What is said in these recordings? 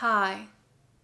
Hi,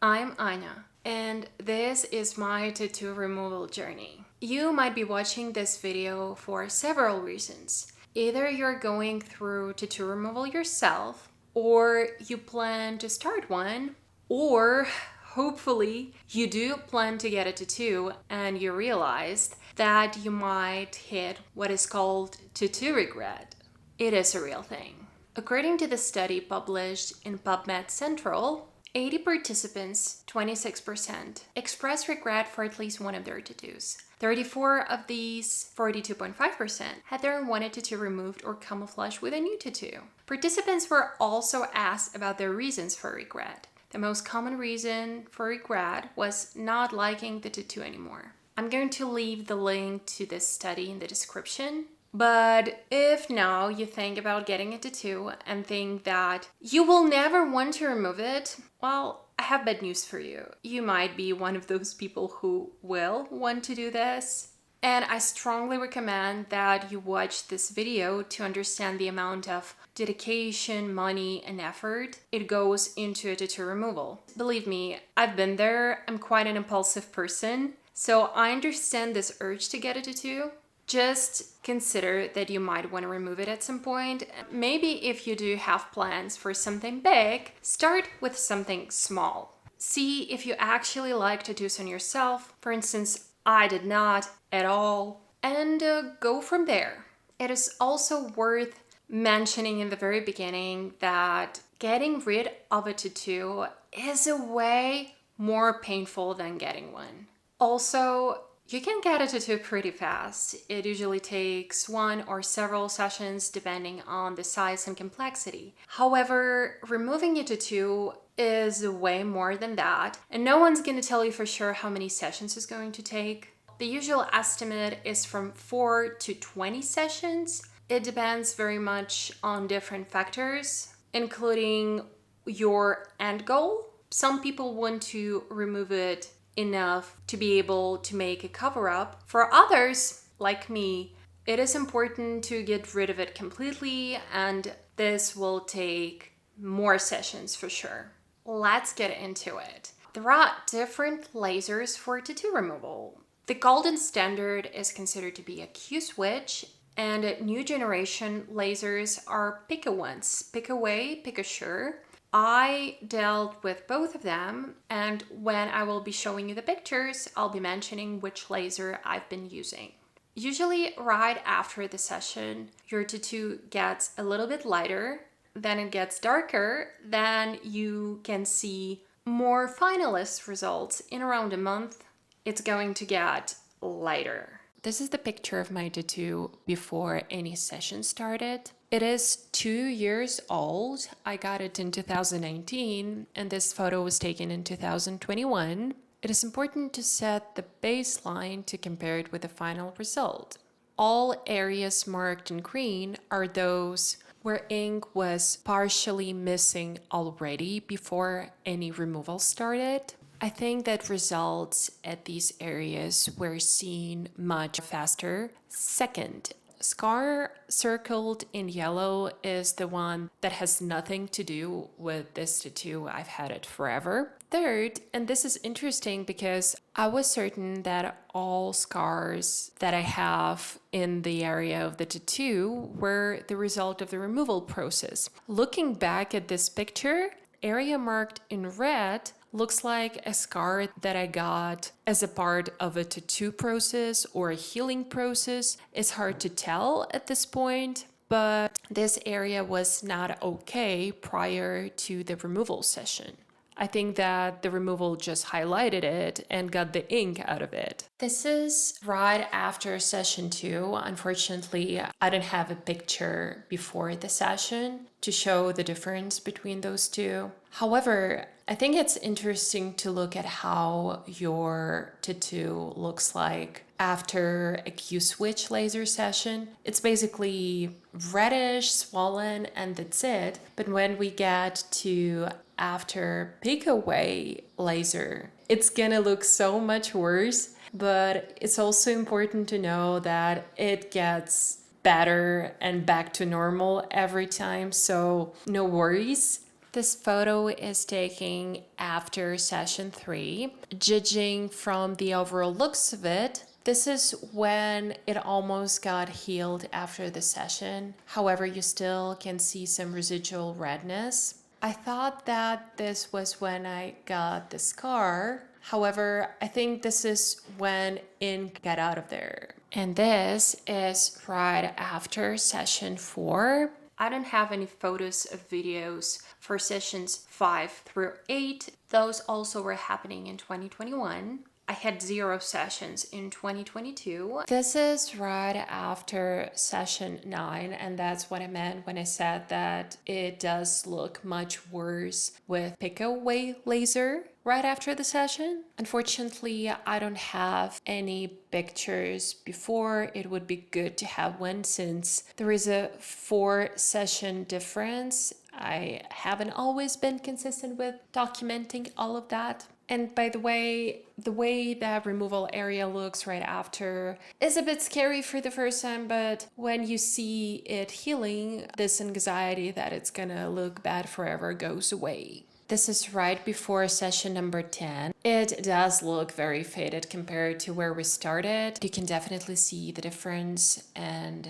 I'm Anya, and this is my tattoo removal journey. You might be watching this video for several reasons. Either you're going through tattoo removal yourself, or you plan to start one, or hopefully you do plan to get a tattoo and you realized that you might hit what is called tattoo regret. It is a real thing. According to the study published in PubMed Central, 80 participants, 26%, expressed regret for at least one of their tattoos. 34 of these, 42.5%, had their unwanted tattoo removed or camouflaged with a new tattoo. Participants were also asked about their reasons for regret. The most common reason for regret was not liking the tattoo anymore. I'm going to leave the link to this study in the description. But if now you think about getting a tattoo and think that you will never want to remove it, well, I have bad news for you. You might be one of those people who will want to do this. And I strongly recommend that you watch this video to understand the amount of dedication, money, and effort it goes into a tattoo removal. Believe me, I've been there. I'm quite an impulsive person, so I understand this urge to get a tattoo. Just consider that you might want to remove it at some point. Maybe if you do have plans for something big, start with something small. See if you actually like tattoos on yourself. For instance, I did not at all. And go from there. It is also worth mentioning in the very beginning that getting rid of a tattoo is a way more painful than getting one. Also, you can get a tattoo pretty fast. It usually takes one or several sessions depending on the size and complexity. However, removing a tattoo is way more than that, and no one's going to tell you for sure how many sessions it's going to take. The usual estimate is from 4 to 20 sessions. It depends very much on different factors, including your end goal. Some people want to remove it enough to be able to make a cover up. For others, like me, it is important to get rid of it completely, and this will take more sessions for sure. Let's get into it. There are different lasers for tattoo removal. The golden standard is considered to be a Q-switch, and new generation lasers are pick-a-ones, pick-away, pick-a-sure. I dealt with both of them, and when I will be showing you the pictures, I'll be mentioning which laser I've been using. Usually right after the session, your tattoo gets a little bit lighter, then it gets darker, then you can see more finalist results. In around a month, it's going to get lighter. This is the picture of my tattoo before any session started. It is 2 years old. I got it in 2019, and this photo was taken in 2021. It is important to set the baseline to compare it with the final result. All areas marked in green are those where ink was partially missing already before any removal started. I think that results at these areas were seen much faster. Second, scar circled in yellow is the one that has nothing to do with this tattoo. I've had it forever. Third, and this is interesting because I was certain that all scars that I have in the area of the tattoo were the result of the removal process. Looking back at this picture, area marked in red looks like a scar that I got as a part of a tattoo process or a healing process. It's hard to tell at this point, but this area was not okay prior to the removal session. I think that the removal just highlighted it and got the ink out of it. This is right after session 2. Unfortunately, I didn't have a picture before the session to show the difference between those two. However, I think it's interesting to look at how your tattoo looks like after a Q-switch laser session. It's basically reddish, swollen, and that's it. But when we get to after pick-away laser, it's gonna look so much worse. But it's also important to know that it gets better and back to normal every time, so no worries. This photo is taken after session 3. Judging from the overall looks of it, this is when it almost got healed after the session. However, you still can see some residual redness. I thought that this was when I got the scar. However, I think this is when ink got out of there. And this is right after session 4. I don't have any photos of videos for sessions 5 through 8. Those also were happening in 2021. I had 0 sessions in 2022. This is right after session 9, and that's what I meant when I said that it does look much worse with pick away laser right after the session. Unfortunately, I don't have any pictures before. It would be good to have one since there is a 4-session difference. I haven't always been consistent with documenting all of that. And by the way that removal area looks right after is a bit scary for the first time, but when you see it healing, this anxiety that it's gonna look bad forever goes away. This is right before session number 10. It does look very faded compared to where we started. You can definitely see the difference and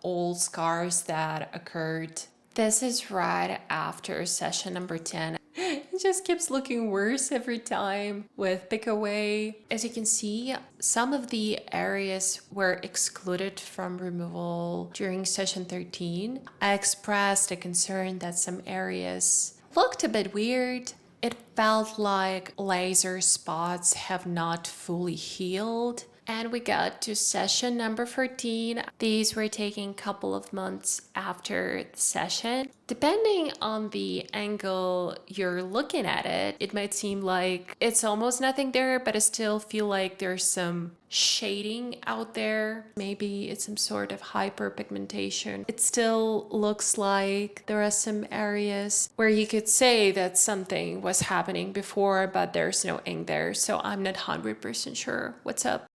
old scars that occurred. This is right after session number 10. It just keeps looking worse every time with pick away. As you can see, some of the areas were excluded from removal during session 13. I expressed a concern that some areas looked a bit weird. It felt like laser spots have not fully healed. And we got to session number 14. These were taken a couple of months after the session. Depending on the angle you're looking at it, it might seem like it's almost nothing there, but I still feel like there's some shading out there. Maybe it's some sort of hyperpigmentation. It still looks like there are some areas where you could say that something was happening before, but there's no ink there. So I'm not 100% sure what's up.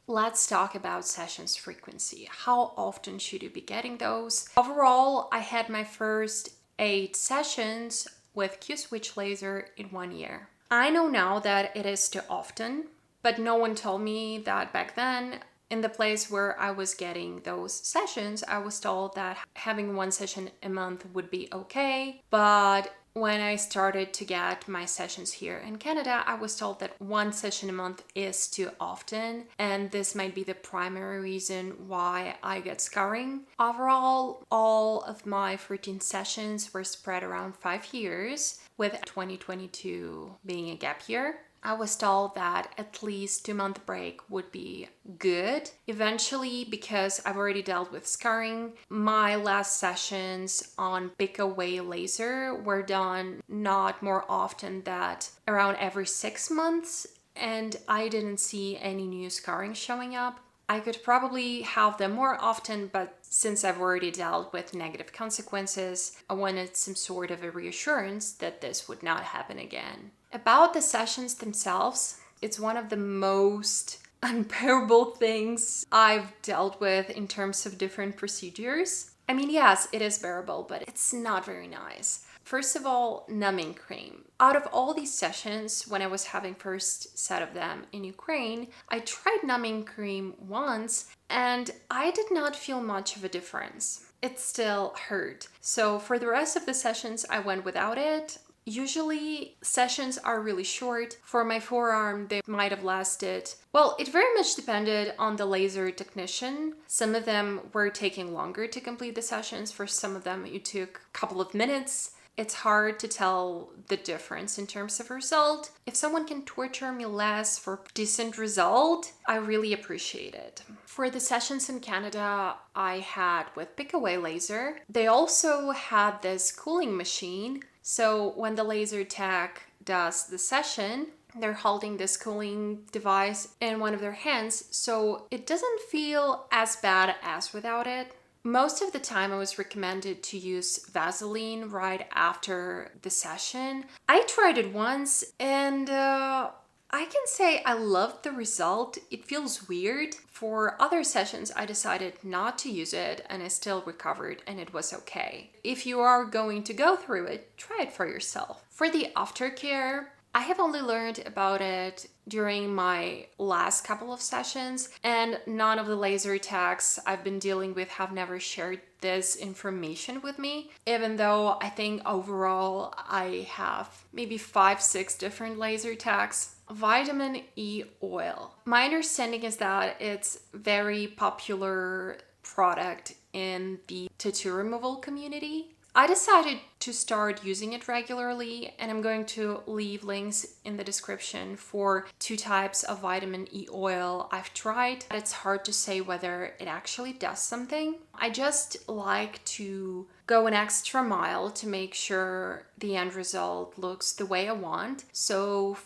Let's talk about sessions frequency. How often should you be getting those? Overall, I had my first 8 sessions with Q-switch laser in 1 year. I know now that it is too often, but no one told me that back then. In the place where I was getting those sessions, I was told that having 1 session a month would be okay, but when I started to get my sessions here in Canada, I was told that 1 session a month is too often, and this might be the primary reason why I get scarring. Overall, all of my 14 sessions were spread around 5 years, with 2022 being a gap year. I was told that at least 2-month break would be good. Eventually, because I've already dealt with scarring, my last sessions on pick away laser were done not more often than around every 6 months, and I didn't see any new scarring showing up. I could probably have them more often, but since I've already dealt with negative consequences, I wanted some sort of a reassurance that this would not happen again. About the sessions themselves, it's one of the most unbearable things I've dealt with in terms of different procedures. I mean, yes, it is bearable, but it's not very nice. First of all, numbing cream. Out of all these sessions, when I was having first set of them in Ukraine, I tried numbing cream once and I did not feel much of a difference. It still hurt. So for the rest of the sessions, I went without it. Usually sessions are really short. For my forearm, they might have lasted, well, it very much depended on the laser technician. Some of them were taking longer to complete the sessions. For some of them, it took a couple of minutes. It's hard to tell the difference in terms of result. If someone can torture me less for decent result, I really appreciate it. For the sessions in Canada I had with pick away laser, they also had this cooling machine. So when the laser tech does the session, they're holding this cooling device in one of their hands, so it doesn't feel as bad as without it. Most of the time I was recommended to use Vaseline right after the session. I tried it once and I I can say I loved the result. It feels weird. For other sessions, I decided not to use it and I still recovered and it was okay. If you are going to go through it, try it for yourself. For the aftercare, I have only learned about it during my last couple of sessions, and none of the laser techs I've been dealing with have never shared this information with me, even though I think overall I have maybe 5-6 different laser techs. Vitamin E oil. My understanding is that it's very popular product in the tattoo removal community. I decided to start using it regularly, and I'm going to leave links in the description for 2 types of vitamin E oil I've tried. It's hard to say whether it actually does something. I just like to go an extra mile to make sure the end result looks the way I want. So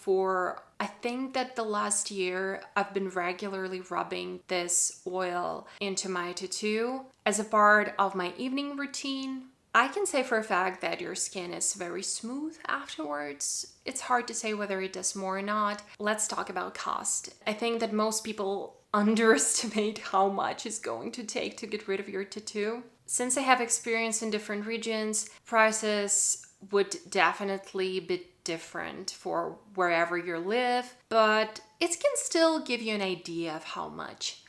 I think that the last year I've been regularly rubbing this oil into my tattoo as a part of my evening routine. I can say for a fact that your skin is very smooth afterwards. It's hard to say whether it does more or not. Let's talk about cost. I think that most people underestimate how much it's going to take to get rid of your tattoo. Since I have experience in different regions, prices would definitely be different for wherever you live, but it can still give you an idea of how much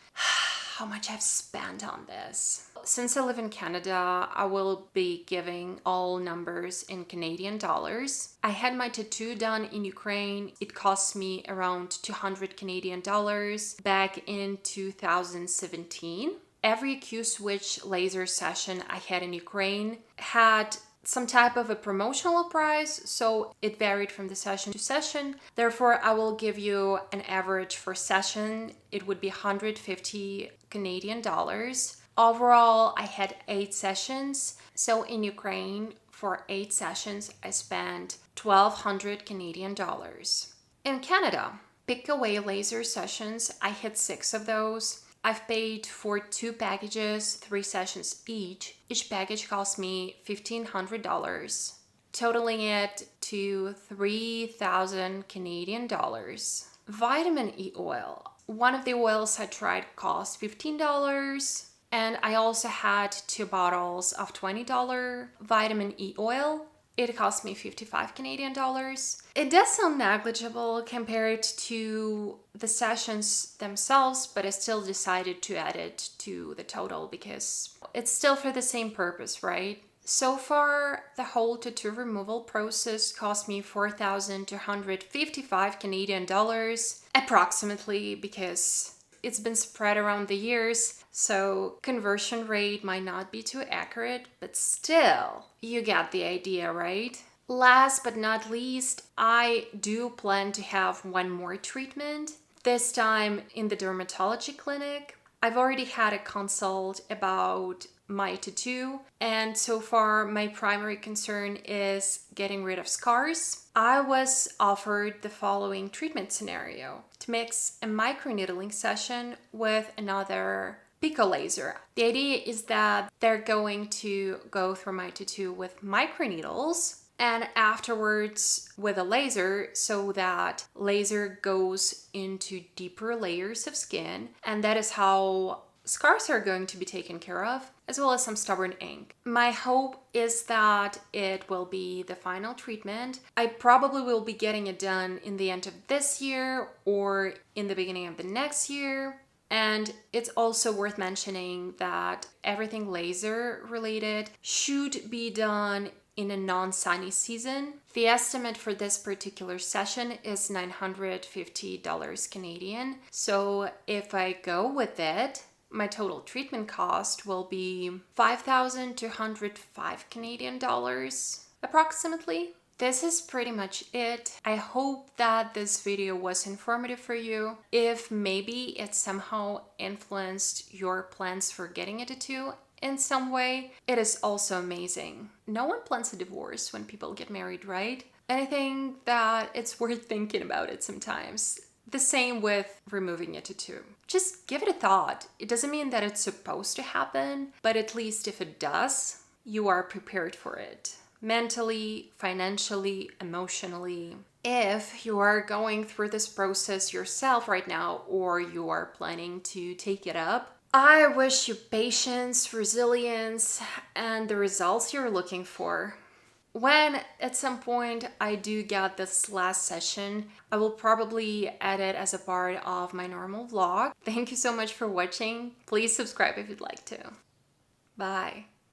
I've spent on this. Since I live in Canada, I will be giving all numbers in Canadian dollars. I had my tattoo done in Ukraine. It cost me around 200 Canadian dollars back in 2017. Every Q-switch laser session I had in Ukraine had some type of a promotional price, so it varied from the session to session. Therefore, I will give you an average for session. It would be 150 Canadian dollars. Overall, I had 8 sessions. So in Ukraine, for 8 sessions, I spent 1,200 Canadian dollars. In Canada, pick away laser sessions, I had 6 of those. I've paid for 2 packages, 3 sessions each. Each package cost me $1,500, totaling it to 3,000 Canadian dollars. Vitamin E oil. One of the oils I tried cost $15, and I also had 2 bottles of $20 vitamin E oil. It cost me 55 Canadian dollars. It does sound negligible compared to the sessions themselves, but I still decided to add it to the total because it's still for the same purpose, right? So far, the whole tattoo removal process cost me 4,255 Canadian dollars, approximately, because it's been spread around the years, so conversion rate might not be too accurate, but still, you get the idea, right? Last but not least, I do plan to have one more treatment, this time in the dermatology clinic. I've already had a consult about my tattoo, and so far my primary concern is getting rid of scars. I was offered the following treatment scenario: to mix a microneedling session with another pico laser. The idea is that they're going to go through my tattoo with microneedles and afterwards with a laser, so that laser goes into deeper layers of skin, and that is how scars are going to be taken care of, as well as some stubborn ink. My hope is that it will be the final treatment. I probably will be getting it done in the end of this year or in the beginning of the next year. And it's also worth mentioning that everything laser related should be done in a non-sunny season. The estimate for this particular session is $950 Canadian. So if I go with it, my total treatment cost will be 5,205 Canadian dollars approximately. This is pretty much it. I hope that this video was informative for you. If maybe it somehow influenced your plans for getting a tattoo in some way, it is also amazing. No one plans a divorce when people get married, right? And I think that it's worth thinking about it sometimes. The same with removing a tattoo. Just give it a thought. It doesn't mean that it's supposed to happen, but at least if it does, you are prepared for it. mentally, financially, emotionally. If you are going through this process yourself right now, or you are planning to take it up, I wish you patience, resilience, and the results you're looking for. When at some point I do get this last session, I will probably add it as a part of my normal vlog. Thank you so much for watching. Please subscribe if you'd like to. Bye.